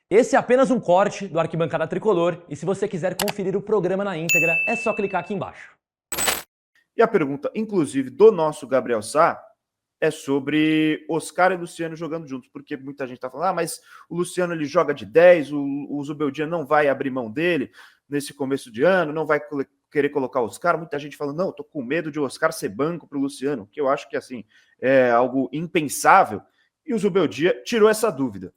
Esse é apenas um corte do Arquibancada Tricolor e se você quiser conferir o programa na íntegra, é só clicar aqui embaixo. E a pergunta, inclusive, do nosso Gabriel Sá é sobre Oscar e Luciano jogando juntos, porque muita gente está falando, mas o Luciano ele joga de 10, o Zubeldia não vai abrir mão dele nesse começo de ano, não vai querer colocar o Oscar. Muita gente falando, não, eu tô com medo de o Oscar ser banco para o Luciano, que eu acho que assim é algo impensável, e o Zubeldia tirou essa dúvida.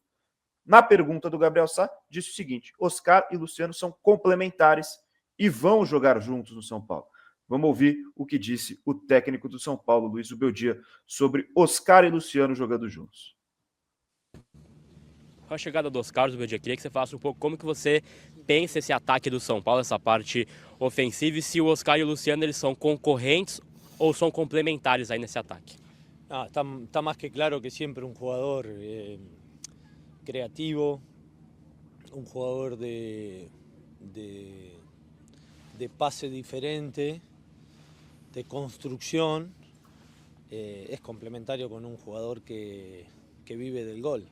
Na pergunta do Gabriel Sá, disse o seguinte: Oscar e Luciano são complementares e vão jogar juntos no São Paulo. Vamos ouvir o que disse o técnico do São Paulo, Luiz Zubeldia, sobre Oscar e Luciano jogando juntos. Com a chegada do Oscar, Zubeldia, queria que você falasse um pouco como que você pensa esse ataque do São Paulo, essa parte ofensiva, e se o Oscar e o Luciano eles são concorrentes ou são complementares aí nesse ataque. Está más que claro que siempre un jugador creativo, un jugador de pase diferente, de construcción, es complementario con un jugador que vive del gol.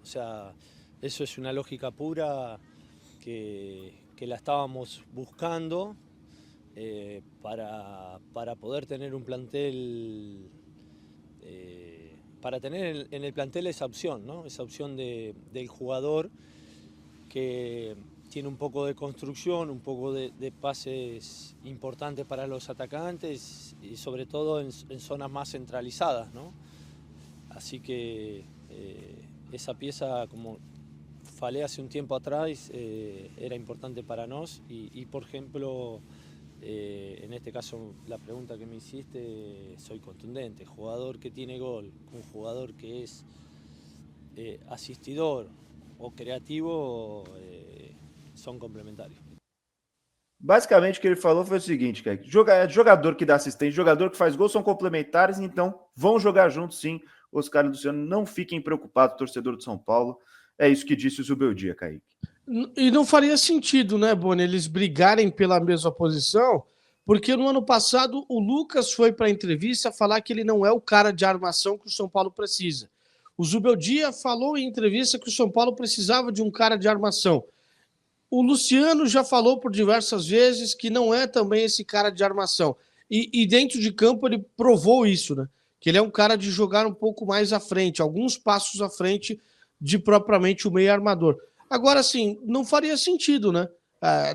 O sea, eso es una lógica pura que la estábamos buscando para poder tener un plantel, para tener en el plantel esa opción, ¿no? Esa opción del jugador que tiene un poco de construcción, un poco de pases importantes para los atacantes y sobre todo en zonas más centralizadas, ¿no? Así que esa pieza, como falé hace un tiempo atrás, era importante para nos y por ejemplo, en este caso la pregunta que me hiciste, soy contundente, jugador que tiene gol, un jugador que es asistidor o creativo, são complementares. Basicamente o que ele falou foi o seguinte, Kaique, jogador que dá assistência, jogador que faz gol são complementares, então vão jogar juntos sim, Oscar e Luciano, não fiquem preocupados, torcedor de São Paulo, é isso que disse o Zubeldia, Kaique. E não faria sentido, né, Boni, eles brigarem pela mesma posição, porque no ano passado o Lucas foi para a entrevista falar que ele não é o cara de armação que o São Paulo precisa. O Zubeldia falou em entrevista que o São Paulo precisava de um cara de armação. O Luciano já falou por diversas vezes que não é também esse cara de armação. E dentro de campo ele provou isso, né? Que ele é um cara de jogar um pouco mais à frente, alguns passos à frente de propriamente o meio armador. Agora, assim, não faria sentido, né?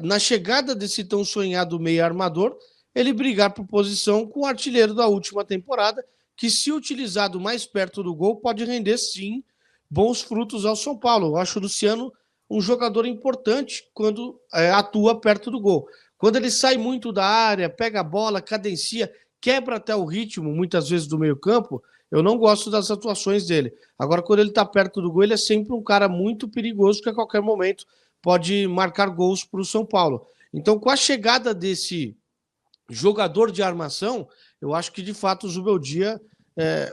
Na chegada desse tão sonhado meio armador, ele brigar por posição com o artilheiro da última temporada, que se utilizado mais perto do gol, pode render, sim, bons frutos ao São Paulo. Eu acho o Luciano um jogador importante quando atua perto do gol. Quando ele sai muito da área, pega a bola, cadencia, quebra até o ritmo, muitas vezes, do meio-campo, eu não gosto das atuações dele. Agora, quando ele está perto do gol, ele é sempre um cara muito perigoso que a qualquer momento pode marcar gols para o São Paulo. Então, com a chegada desse jogador de armação, eu acho que, de fato, o Zubeldia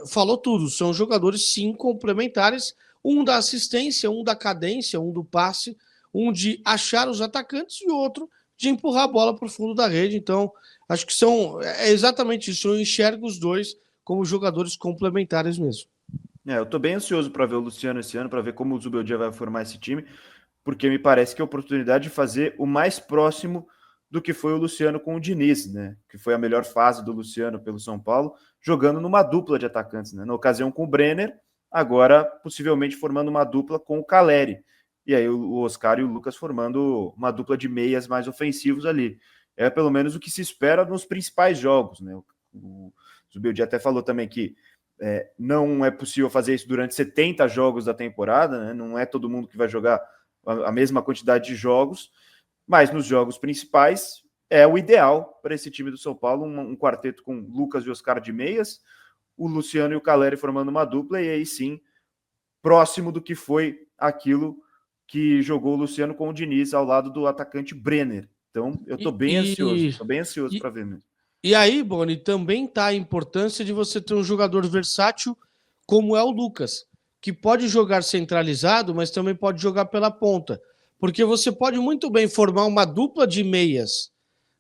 falou tudo. São jogadores, sim, complementares, um da assistência, um da cadência, um do passe, um de achar os atacantes e o outro de empurrar a bola para o fundo da rede. Então, acho que é exatamente isso. Eu enxergo os dois como jogadores complementares mesmo. Eu estou bem ansioso para ver o Luciano esse ano, para ver como o Zubeldia vai formar esse time, porque me parece que é a oportunidade de fazer o mais próximo do que foi o Luciano com o Diniz, né? Que foi a melhor fase do Luciano pelo São Paulo, jogando numa dupla de atacantes, né? Na ocasião com o Brenner, agora possivelmente formando uma dupla com o Caleri. E aí o Oscar e o Lucas formando uma dupla de meias mais ofensivos ali. É pelo menos o que se espera nos principais jogos, né? O Zubeldia até falou também que não é possível fazer isso durante 70 jogos da temporada, né? Não é todo mundo que vai jogar a mesma quantidade de jogos, mas nos jogos principais é o ideal para esse time do São Paulo, um quarteto com Lucas e Oscar de meias, o Luciano e o Caleri formando uma dupla, e aí sim, próximo do que foi aquilo que jogou o Luciano com o Diniz ao lado do atacante Brenner. Então, eu estou bem ansioso para ver mesmo. E aí, Boni, também está a importância de você ter um jogador versátil como é o Lucas, que pode jogar centralizado, mas também pode jogar pela ponta. Porque você pode muito bem formar uma dupla de meias,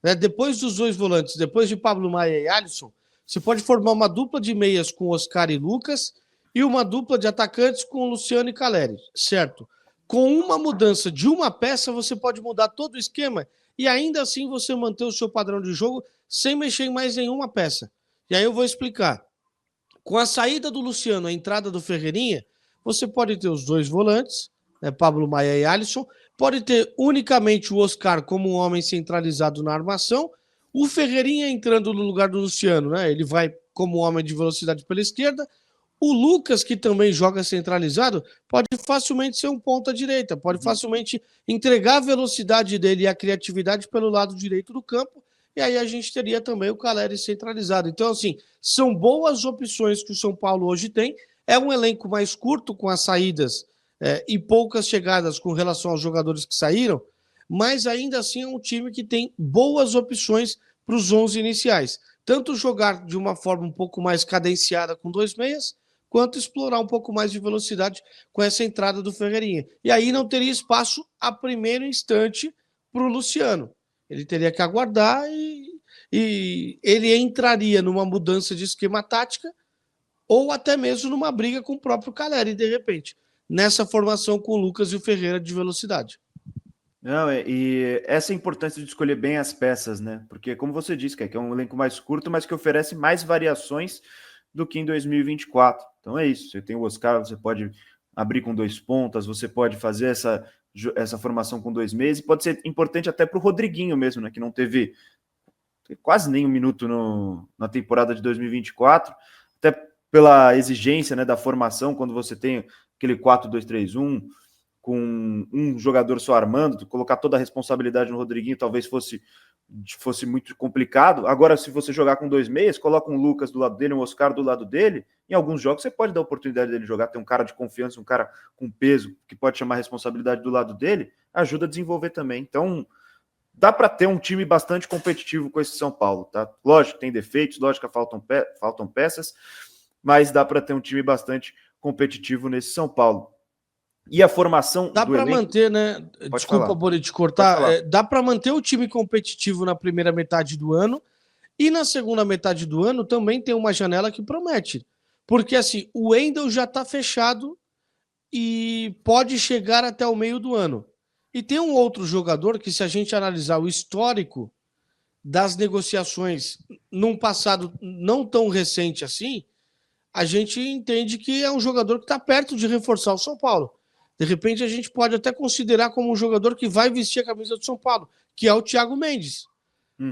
né? Depois dos dois volantes, depois de Pablo Maia e Alisson, você pode formar uma dupla de meias com Oscar e Lucas e uma dupla de atacantes com Luciano e Caleri, certo? com uma mudança de uma peça, você pode mudar todo o esquema e ainda assim você manter o seu padrão de jogo sem mexer em mais nenhuma peça. E aí eu vou explicar. Com a saída do Luciano, a entrada do Ferreirinha, você pode ter os dois volantes, né, Pablo Maia e Alisson, pode ter unicamente o Oscar como um homem centralizado na armação, o Ferreirinha entrando no lugar do Luciano, né? Ele vai como homem de velocidade pela esquerda. O Lucas, que também joga centralizado, pode facilmente ser um ponta direita, pode facilmente entregar a velocidade dele e a criatividade pelo lado direito do campo, e aí a gente teria também o Calleri centralizado. Então, assim, são boas opções que o São Paulo hoje tem. É um elenco mais curto com as saídas e poucas chegadas com relação aos jogadores que saíram, mas ainda assim é um time que tem boas opções para os 11 iniciais. Tanto jogar de uma forma um pouco mais cadenciada com 2 meias, quanto explorar um pouco mais de velocidade com essa entrada do Ferreirinha. E aí não teria espaço a primeiro instante para o Luciano. Ele teria que aguardar e ele entraria numa mudança de esquema tática ou até mesmo numa briga com o próprio Calleri, de repente, nessa formação com o Lucas e o Ferreira de velocidade. Não, e essa é a importância de escolher bem as peças, né? Porque, como você disse, que é um elenco mais curto, mas que oferece mais variações do que em 2024. Então é isso. Você tem o Oscar, você pode abrir com 2 pontas, você pode fazer essa formação com 2 meses, pode ser importante até para o Rodriguinho mesmo, né? Que não teve quase nenhum minuto na temporada de 2024, até pela exigência, né, da formação, quando você tem aquele 4-2-3-1, com um jogador só armando, colocar toda a responsabilidade no Rodriguinho talvez fosse muito complicado. Agora, se você jogar com 2 meias, coloca um Lucas do lado dele, um Oscar do lado dele, em alguns jogos você pode dar a oportunidade dele jogar, ter um cara de confiança, um cara com peso, que pode chamar a responsabilidade do lado dele, ajuda a desenvolver também. Então, dá para ter um time bastante competitivo com esse São Paulo, tá? Lógico, tem defeitos, lógico que faltam peças, mas dá para ter um time bastante competitivo nesse São Paulo. E a formação dá para manter, né? Desculpa, Boni, te cortar. Dá para manter o time competitivo na primeira metade do ano e na segunda metade do ano também tem uma janela que promete. Porque assim, o Wendel já está fechado e pode chegar até o meio do ano. E tem um outro jogador que, se a gente analisar o histórico das negociações num passado não tão recente assim, a gente entende que é um jogador que está perto de reforçar o São Paulo. De repente, a gente pode até considerar como um jogador que vai vestir a camisa do São Paulo, que é o Thiago Mendes.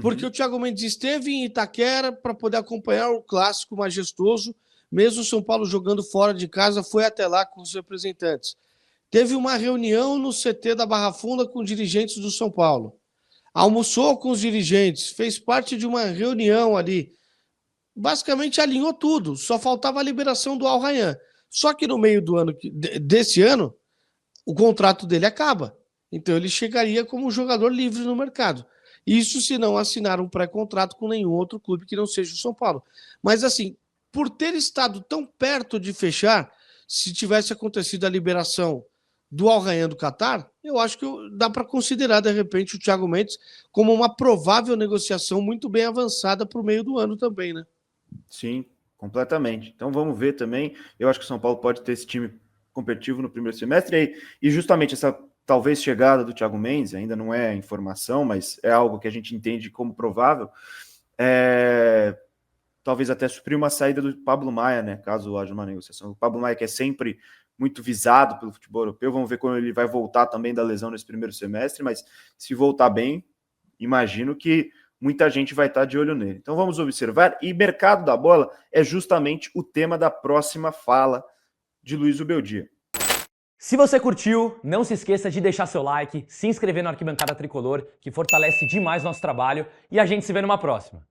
Porque o Thiago Mendes esteve em Itaquera para poder acompanhar o clássico majestoso, mesmo o São Paulo jogando fora de casa, foi até lá com os representantes. Teve uma reunião no CT da Barra Funda com dirigentes do São Paulo. Almoçou com os dirigentes, fez parte de uma reunião ali. Basicamente alinhou tudo, só faltava a liberação do Al Rayyan. Só que no meio do ano desse ano, o contrato dele acaba. Então ele chegaria como jogador livre no mercado. Isso se não assinar um pré-contrato com nenhum outro clube que não seja o São Paulo. Mas assim, por ter estado tão perto de fechar, se tivesse acontecido a liberação do Al Rayyan do Catar, eu acho que dá para considerar, de repente, o Thiago Mendes como uma provável negociação muito bem avançada para o meio do ano também, né? Sim, completamente. Então vamos ver também. Eu acho que o São Paulo pode ter esse time competitivo no primeiro semestre e justamente essa talvez chegada do Thiago Mendes, ainda não é informação, mas é algo que a gente entende como provável, talvez até suprir uma saída do Pablo Maia, né, caso haja uma negociação. O Pablo Maia, que é sempre muito visado pelo futebol europeu, vamos ver quando ele vai voltar também da lesão nesse primeiro semestre, mas se voltar bem, imagino que muita gente vai estar de olho nele. Então vamos observar, e mercado da bola é justamente o tema da próxima fala de Luiz Ubeldia. Se você curtiu, não se esqueça de deixar seu like, se inscrever no Arquibancada Tricolor, que fortalece demais nosso trabalho, e a gente se vê numa próxima.